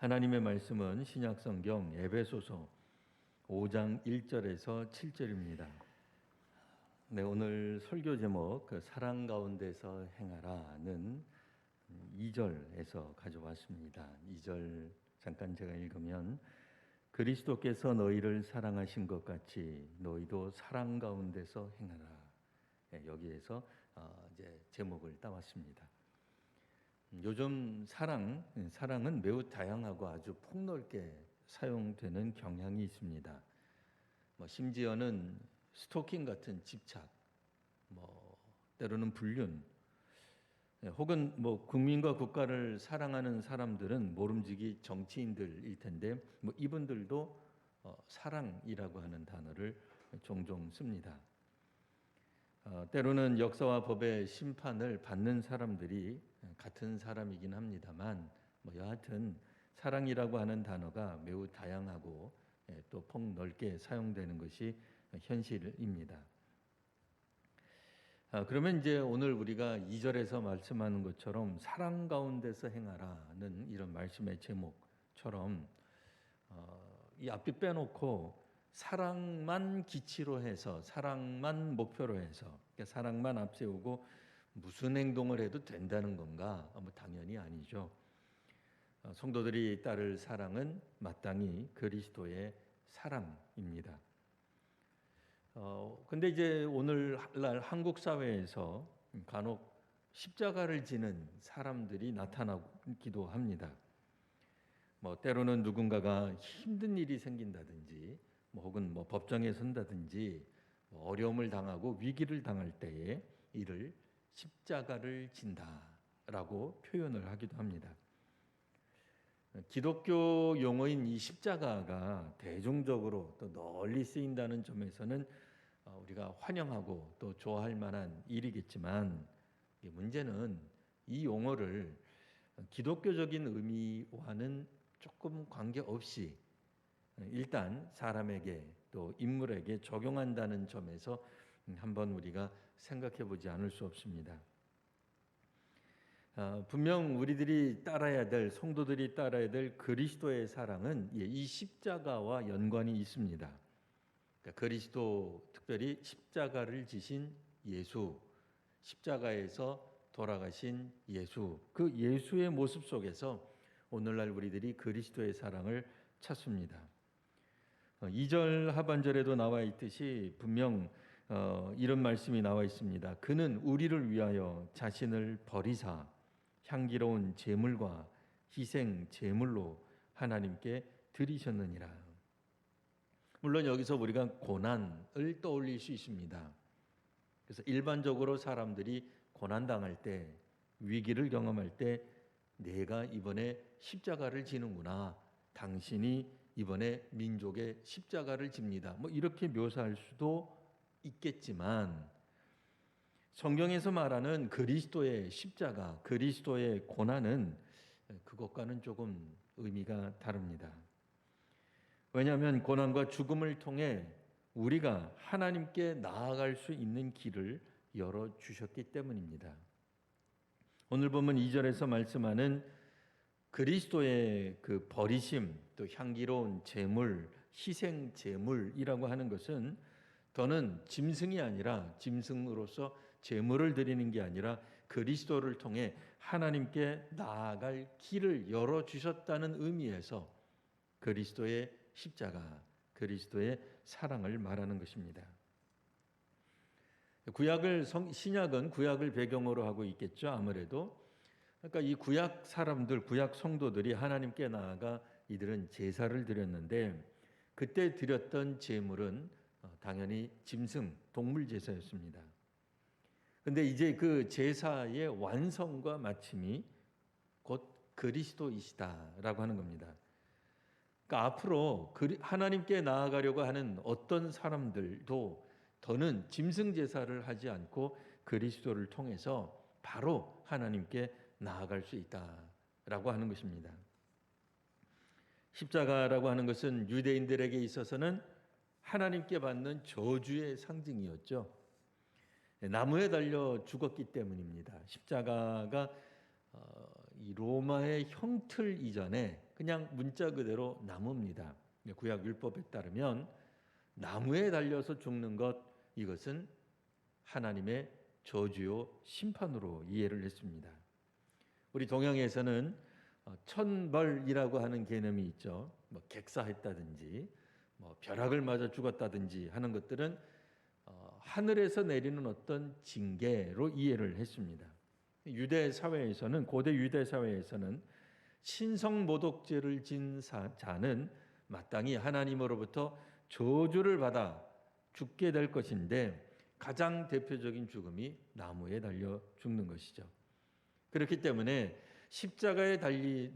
하나님의 말씀은 신약성경 에베소서 5장 1절에서 7절입니다. 네, 오늘 설교 제목 사랑 가운데서 행하라는 2절에서 가져왔습니다. 2절 잠깐 제가 읽으면 그리스도께서 너희를 사랑하신 것 같이 너희도 사랑 가운데서 행하라. 네, 여기에서 이제 제목을 따왔습니다. 요즘 사랑은 매우 다양하고 아주 폭넓게 사용되는 경향이 있습니다. 심지어는 스토킹 같은 집착, 때로는 불륜, 혹은 국민과 국가를 사랑하는 사람들은 모름지기 정치인들일 텐데 이분들도 사랑이라고 하는 단어를 종종 씁니다. 때로는 역사와 법의 심판을 받는 사람들이 같은 사람이긴 합니다만 여하튼 사랑이라고 하는 단어가 매우 다양하고 또 폭넓게 사용되는 것이 현실입니다. 그러면 이제 오늘 우리가 2절에서 말씀하는 것처럼 사랑 가운데서 행하라는 이런 말씀의 제목처럼 이 앞뒤 빼놓고 사랑만 기치로 해서 사랑만 목표로 해서 사랑만 앞세우고 무슨 행동을 해도 된다는 건가? 당연히 아니죠. 성도들이 따를 사랑은 마땅히 그리스도의 사랑입니다. 근데 이제 오늘날 한국 사회에서 간혹 십자가를 지는 사람들이 나타나기도 합니다. 때로는 누군가가 힘든 일이 생긴다든지 혹은 법정에 선다든지 어려움을 당하고 위기를 당할 때에 이를 십자가를 진다라고 표현을 하기도 합니다. 기독교 용어인 이 십자가가 대중적으로 또 널리 쓰인다는 점에서는 우리가 환영하고 또 좋아할 만한 일이겠지만 문제는 이 용어를 기독교적인 의미와는 조금 관계없이 일단 사람에게 또 인물에게 적용한다는 점에서 한번 우리가 생각해 보지 않을 수 없습니다. 분명 우리들이 따라야 될 성도들이 따라야 될 그리스도의 사랑은 이 십자가와 연관이 있습니다. 그러니까 그리스도 특별히 십자가를 지신 예수, 십자가에서 돌아가신 예수, 그 예수의 모습 속에서 오늘날 우리들이 그리스도의 사랑을 찾습니다. 2절 하반절에도 나와 있듯이 분명 이런 말씀이 나와 있습니다. 그는 우리를 위하여 자신을 버리사 향기로운 제물과 희생 제물로 하나님께 드리셨느니라. 물론 여기서 우리가 고난을 떠올릴 수 있습니다. 그래서 일반적으로 사람들이 고난당할 때, 위기를 경험할 때 내가 이번에 십자가를 지는구나. 당신이 이번에 민족의 십자가를 집니다. 이렇게 묘사할 수도 있겠지만 성경에서 말하는 그리스도의 십자가, 그리스도의 고난은 그것과는 조금 의미가 다릅니다. 왜냐하면 고난과 죽음을 통해 우리가 하나님께 나아갈 수 있는 길을 열어주셨기 때문입니다. 오늘 보면 2절에서 말씀하는 그리스도의 그 버리심, 또 향기로운 제물, 희생 제물이라고 하는 것은 더는 짐승이 아니라 짐승으로서 제물을 드리는 게 아니라 그리스도를 통해 하나님께 나아갈 길을 열어주셨다는 의미에서 그리스도의 십자가, 그리스도의 사랑을 말하는 것입니다. 신약은 구약을 배경으로 하고 있겠죠. 아무래도. 그러니까 이 구약 사람들, 구약 성도들이 하나님께 나아가 이들은 제사를 드렸는데 그때 드렸던 제물은 당연히 짐승, 동물 제사였습니다. 그런데 이제 그 제사의 완성과 마침이 곧 그리스도이시다라고 하는 겁니다. 그러니까 앞으로 하나님께 나아가려고 하는 어떤 사람들도 더는 짐승 제사를 하지 않고 그리스도를 통해서 바로 하나님께 나아갈 수 있다라고 하는 것입니다. 십자가라고 하는 것은 유대인들에게 있어서는 하나님께 받는 저주의 상징이었죠. 나무에 달려 죽었기 때문입니다. 십자가가 이 로마의 형틀 이전에 그냥 문자 그대로 나무입니다. 구약 율법에 따르면 나무에 달려서 죽는 것, 이것은 하나님의 저주요 심판으로 이해를 했습니다. 우리 동양에서는 천벌이라고 하는 개념이 있죠. 뭐 객사했다든지 벼락을 맞아 죽었다든지 하는 것들은 하늘에서 내리는 어떤 징계로 이해를 했습니다. 유대 사회에서는, 고대 유대 사회에서는 신성 모독죄를 진 자는 마땅히 하나님으로부터 저주를 받아 죽게 될 것인데, 가장 대표적인 죽음이 나무에 달려 죽는 것이죠. 그렇기 때문에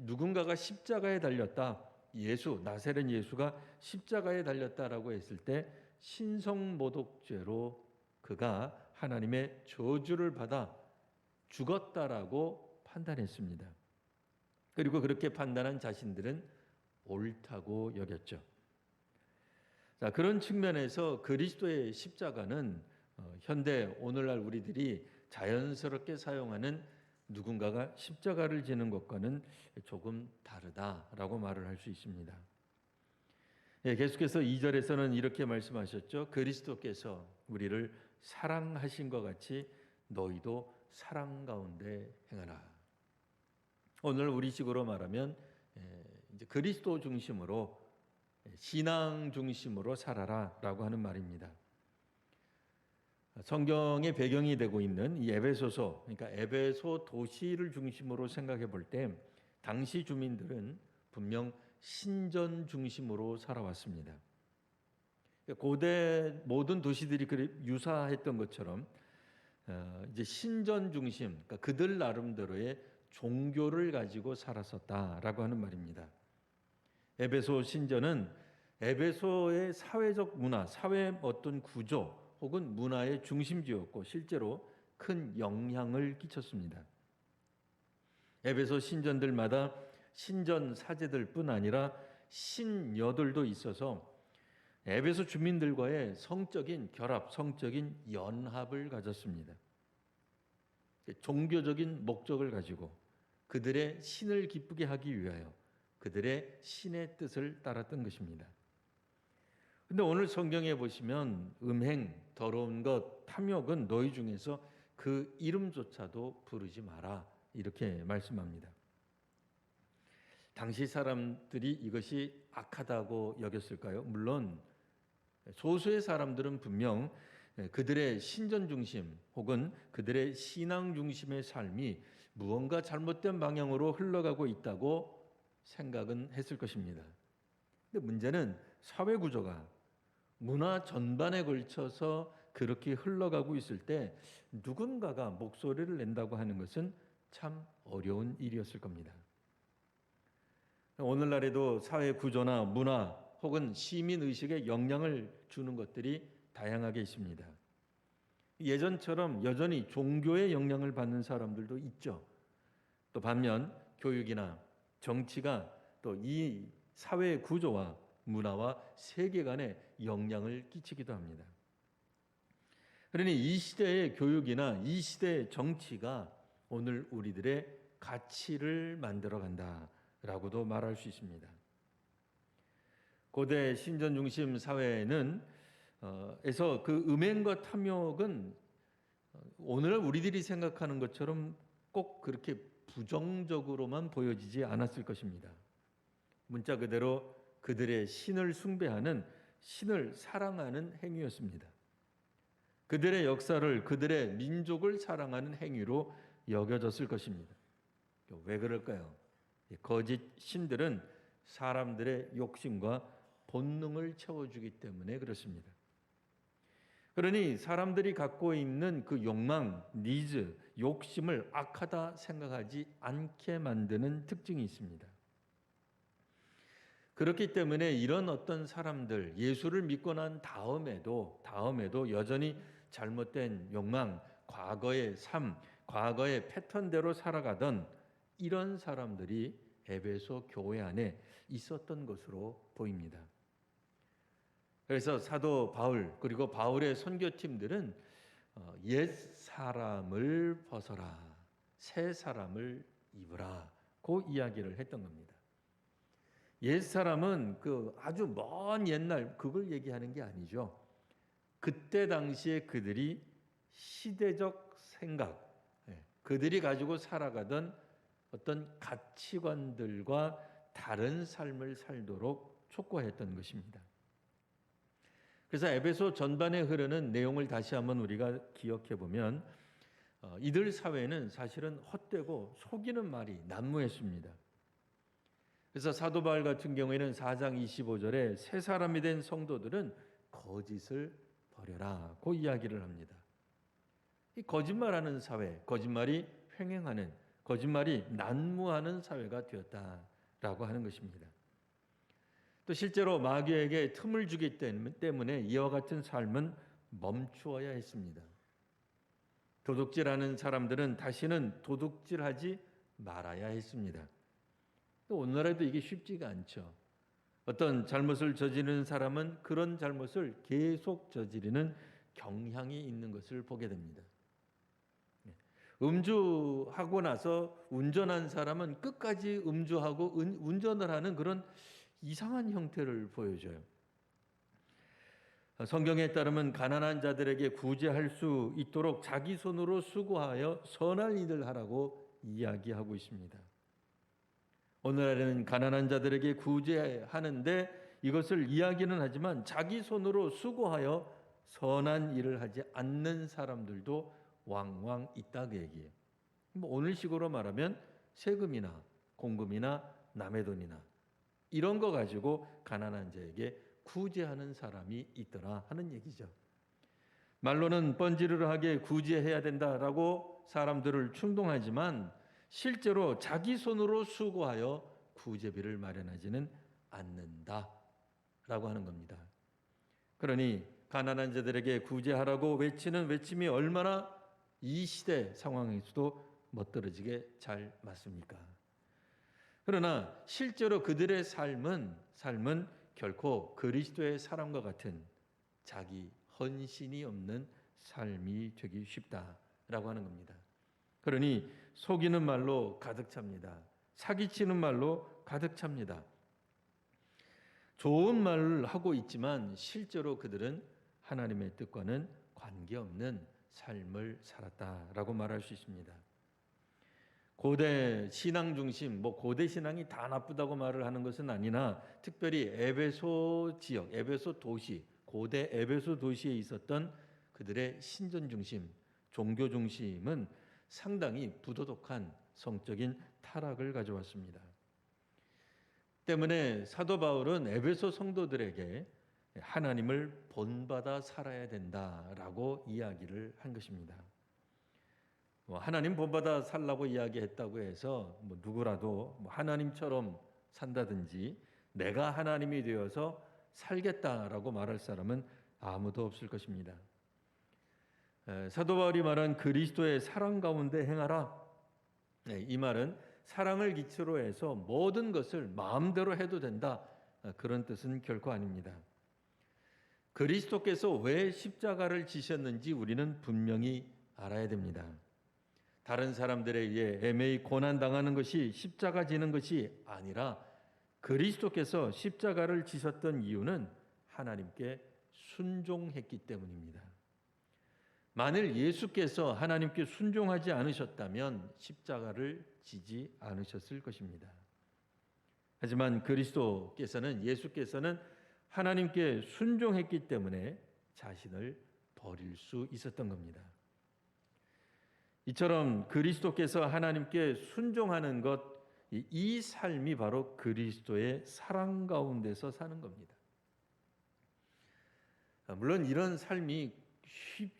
누군가가 십자가에 달렸다, 예수, 나사렛 예수가 십자가에 달렸다라고 했을 때 신성모독죄로 그가 하나님의 저주를 받아 죽었다라고 판단했습니다. 그리고 그렇게 판단한 자신들은 옳다고 여겼죠. 자, 그런 측면에서 그리스도의 십자가는 현대 오늘날 우리들이 자연스럽게 사용하는 누군가가 십자가를 지는 것과는 조금 다르다라고 말을 할 수 있습니다. 계속해서 2절에서는 이렇게 말씀하셨죠. 그리스도께서 우리를 사랑하신 것 같이 너희도 사랑 가운데 행하라. 오늘 우리식으로 말하면 이제 그리스도 중심으로, 신앙 중심으로 살아라라고 하는 말입니다. 성경의 배경이 되고 있는 이 에베소서, 그러니까 에베소 도시를 중심으로 생각해 볼 때 당시 주민들은 분명 신전 중심으로 살아왔습니다. 고대 모든 도시들이 유사했던 것처럼 이제 신전 중심, 그러니까 그들 나름대로의 종교를 가지고 살았었다라고 하는 말입니다. 에베소 신전은 에베소의 사회적 문화, 사회 어떤 구조 혹은 문화의 중심지였고 실제로 큰 영향을 끼쳤습니다. 에베소 신전들마다 신전 사제들뿐 아니라 신녀들도 있어서 에베소 주민들과의 성적인 결합, 성적인 연합을 가졌습니다. 종교적인 목적을 가지고 그들의 신을 기쁘게 하기 위하여 그들의 신의 뜻을 따랐던 것입니다. 근데 오늘 성경에 보시면 음행, 더러운 것, 탐욕은 너희 중에서 그 이름조차도 부르지 마라, 이렇게 말씀합니다. 당시 사람들이 이것이 악하다고 여겼을까요? 물론 소수의 사람들은 분명 그들의 신전 중심 혹은 그들의 신앙 중심의 삶이 무언가 잘못된 방향으로 흘러가고 있다고 생각은 했을 것입니다. 근데 문제는 사회 구조가 문화 전반에 걸쳐서 그렇게 흘러가고 있을 때 누군가가 목소리를 낸다고 하는 것은 참 어려운 일이었을 겁니다. 오늘날에도 사회 구조나 문화 혹은 시민 의식에 영향을 주는 것들이 다양하게 있습니다. 예전처럼 여전히 종교의 영향을 받는 사람들도 있죠. 또 반면 교육이나 정치가 또 이 사회 구조와 문화와 세계관에 영향을 끼치기도 합니다. 그러니 이 시대의 교육이나 이 시대의 정치가 오늘 우리들의 가치를 만들어 간다라고도 말할 수 있습니다. 고대 신전 중심 사회는 에서 그 음행과 탐욕은 오늘날 우리들이 생각하는 것처럼 꼭 그렇게 부정적으로만 보여지지 않았을 것입니다. 문자 그대로 그들의 신을 숭배하는, 신을 사랑하는 행위였습니다. 그들의 역사를, 그들의 민족을 사랑하는 행위로 여겨졌을 것입니다. 왜 그럴까요? 거짓 신들은 사람들의 욕심과 본능을 채워주기 때문에 그렇습니다. 그러니 사람들이 갖고 있는 그 욕망, 니즈, 욕심을 악하다 생각하지 않게 만드는 특징이 있습니다. 그렇기 때문에 이런 어떤 사람들, 예수를 믿고 난 다음에도 여전히 잘못된 욕망, 과거의 삶, 과거의 패턴대로 살아가던 이런 사람들이 에베소 교회 안에 있었던 것으로 보입니다. 그래서 사도 바울 그리고 바울의 선교팀들은 옛 사람을 벗어라, 새 사람을 입으라, 그 이야기를 했던 겁니다. 옛 사람은 그 아주 먼 옛날 그걸 얘기하는 게 아니죠. 그때 당시에 그들이 시대적 생각, 그들이 가지고 살아가던 어떤 가치관들과 다른 삶을 살도록 촉구했던 것입니다. 그래서 에베소 전반에 흐르는 내용을 다시 한번 우리가 기억해 보면 이들 사회는 사실은 헛되고 속이는 말이 난무했습니다. 그래서 사도 바울 같은 경우에는 4장 25절에 새 사람이 된 성도들은 거짓을 버려라고 이야기를 합니다. 이 거짓말하는 사회, 거짓말이 횡행하는, 거짓말이 난무하는 사회가 되었다라고 하는 것입니다. 또 실제로 마귀에게 틈을 주기 때문에 이와 같은 삶은 멈추어야 했습니다. 도둑질하는 사람들은 다시는 도둑질하지 말아야 했습니다. 또 오늘날에도 이게 쉽지가 않죠. 어떤 잘못을 저지르는 사람은 그런 잘못을 계속 저지르는 경향이 있는 것을 보게 됩니다. 음주하고 나서 운전한 사람은 끝까지 음주하고 운전을 하는 그런 이상한 형태를 보여줘요. 성경에 따르면 가난한 자들에게 구제할 수 있도록 자기 손으로 수고하여 선한 일을 하라고 이야기하고 있습니다. 오늘날에는 가난한 자들에게 구제하는데 이것을 이야기는 하지만 자기 손으로 수고하여 선한 일을 하지 않는 사람들도 왕왕 있다 그 얘기예요. 오늘식으로 말하면 세금이나 공금이나 남의 돈이나 이런 거 가지고 가난한 자에게 구제하는 사람이 있더라 하는 얘기죠. 말로는 뻔지르르하게 구제해야 된다라고 사람들을 충동하지만 실제로 자기 손으로 수고하여 구제비를 마련하지는 않는다라고 하는 겁니다. 그러니 가난한 자들에게 구제하라고 외치는 외침이 얼마나 이 시대 상황에서도 멋들어지게 잘 맞습니까? 그러나 실제로 그들의 삶은 결코 그리스도의 사람과 같은 자기 헌신이 없는 삶이 되기 쉽다라고 하는 겁니다. 그러니 속이는 말로 가득 찹니다. 사기치는 말로 가득 찹니다. 좋은 말을 하고 있지만 실제로 그들은 하나님의 뜻과는 관계없는 삶을 살았다라고 말할 수 있습니다. 고대 신앙 중심, 고대 신앙이 다 나쁘다고 말을 하는 것은 아니나 특별히 에베소 지역, 에베소 도시, 고대 에베소 도시에 있었던 그들의 신전 중심, 종교 중심은 상당히 부도덕한 성적인 타락을 가져왔습니다. 때문에 사도 바울은 에베소 성도들에게 하나님을 본받아 살아야 된다라고 이야기를 한 것입니다. 하나님 본받아 살라고 이야기했다고 해서 누구라도 하나님처럼 산다든지 내가 하나님이 되어서 살겠다라고 말할 사람은 아무도 없을 것입니다. 사도 바울이 말한 그리스도의 사랑 가운데 행하라. 이 말은 사랑을 기초로 해서 모든 것을 마음대로 해도 된다. 그런 뜻은 결코 아닙니다. 그리스도께서 왜 십자가를 지셨는지 우리는 분명히 알아야 됩니다. 다른 사람들에 의해 애매히 고난당하는 것이 십자가 지는 것이 아니라 그리스도께서 십자가를 지셨던 이유는 하나님께 순종했기 때문입니다. 만일 예수께서 하나님께 순종하지 않으셨다면 십자가를 지지 않으셨을 것입니다. 하지만 예수께서는 하나님께 순종했기 때문에 자신을 버릴 수 있었던 겁니다. 이처럼 그리스도께서 하나님께 순종하는 것, 이 삶이 바로 그리스도의 사랑 가운데서 사는 겁니다. 물론 이런 삶이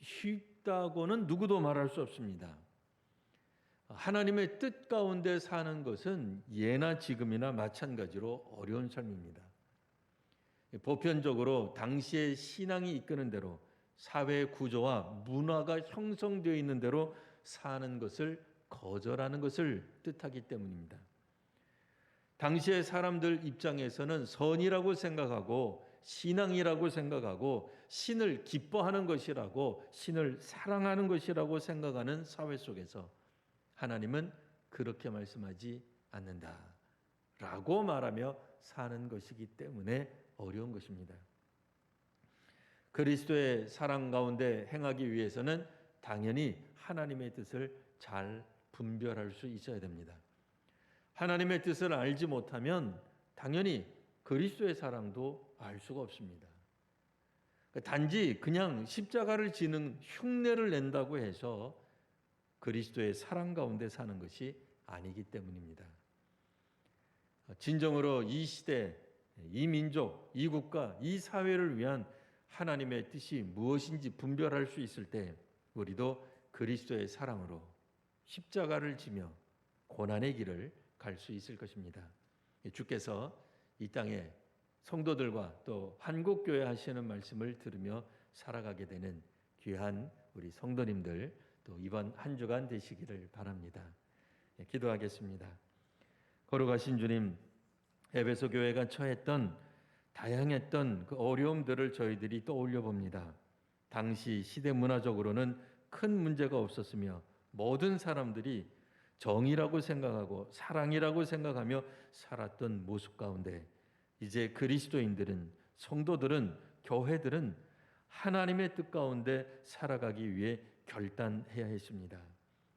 쉽다고는 누구도 말할 수 없습니다. 하나님의 뜻 가운데 사는 것은 예나 지금이나 마찬가지로 어려운 삶입니다. 보편적으로 당시의 신앙이 이끄는 대로 사회 구조와 문화가 형성되어 있는 대로 사는 것을 거절하는 것을 뜻하기 때문입니다. 당시의 사람들 입장에서는 선이라고 생각하고 신앙이라고 생각하고 신을 기뻐하는 것이라고 신을 사랑하는 것이라고 생각하는 사회 속에서 하나님은 그렇게 말씀하지 않는다라고 말하며 사는 것이기 때문에 어려운 것입니다. 그리스도의 사랑 가운데 행하기 위해서는 당연히 하나님의 뜻을 잘 분별할 수 있어야 됩니다. 하나님의 뜻을 알지 못하면 당연히 그리스도의 사랑도 알 수가 없습니다. 단지 그냥 십자가를 지는 흉내를 낸다고 해서 그리스도의 사랑 가운데 사는 것이 아니기 때문입니다. 진정으로 이 시대, 이 민족, 이 국가, 이 사회를 위한 하나님의 뜻이 무엇인지 분별할 수 있을 때 우리도 그리스도의 사랑으로 십자가를 지며 고난의 길을 갈 수 있을 것입니다. 주께서 이 땅에 성도들과 또 한국교회 하시는 말씀을 들으며 살아가게 되는 귀한 우리 성도님들 또 이번 한 주간 되시기를 바랍니다. 기도하겠습니다. 거룩하신 주님, 에베소 교회가 처했던 다양했던 그 어려움들을 저희들이 떠올려 봅니다. 당시 시대 문화적으로는 큰 문제가 없었으며 모든 사람들이 정의라고 생각하고 사랑이라고 생각하며 살았던 모습 가운데 이제 그리스도인들은, 성도들은, 교회들은 하나님의 뜻 가운데 살아가기 위해 결단해야 했습니다.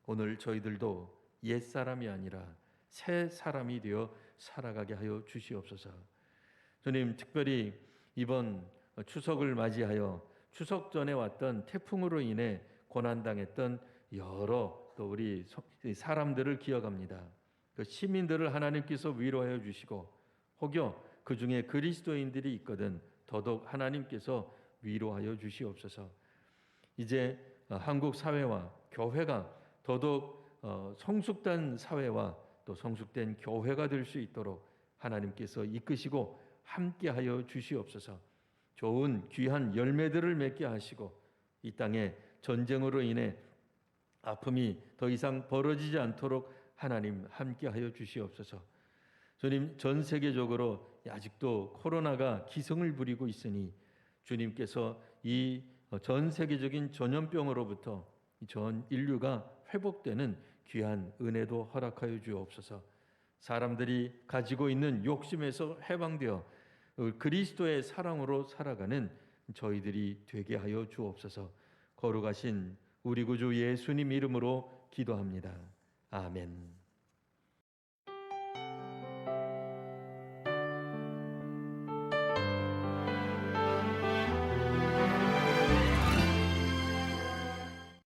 오늘 저희들도 옛사람이 아니라 새 사람이 되어 살아가게 하여 주시옵소서. 주님, 특별히 이번 추석을 맞이하여 추석 전에 왔던 태풍으로 인해 고난당했던 여러 또 우리 사람들을 기억합니다. 그 시민들을 하나님께서 위로하여 주시고 혹여 그 중에 그리스도인들이 있거든 더더욱 하나님께서 위로하여 주시옵소서. 이제 한국 사회와 교회가 더더욱 성숙된 사회와 또 성숙된 교회가 될 수 있도록 하나님께서 이끄시고 함께하여 주시옵소서. 좋은 귀한 열매들을 맺게 하시고 이 땅에 전쟁으로 인해 아픔이 더 이상 벌어지지 않도록 하나님 함께하여 주시옵소서. 주님, 전 세계적으로 아직도 코로나가 기승을 부리고 있으니 주님께서 이 전 세계적인 전염병으로부터 전 인류가 회복되는 귀한 은혜도 허락하여 주옵소서. 사람들이 가지고 있는 욕심에서 해방되어 그리스도의 사랑으로 살아가는 저희들이 되게 하여 주옵소서. 거룩하신 우리 구주 예수님 이름으로 기도합니다. 아멘.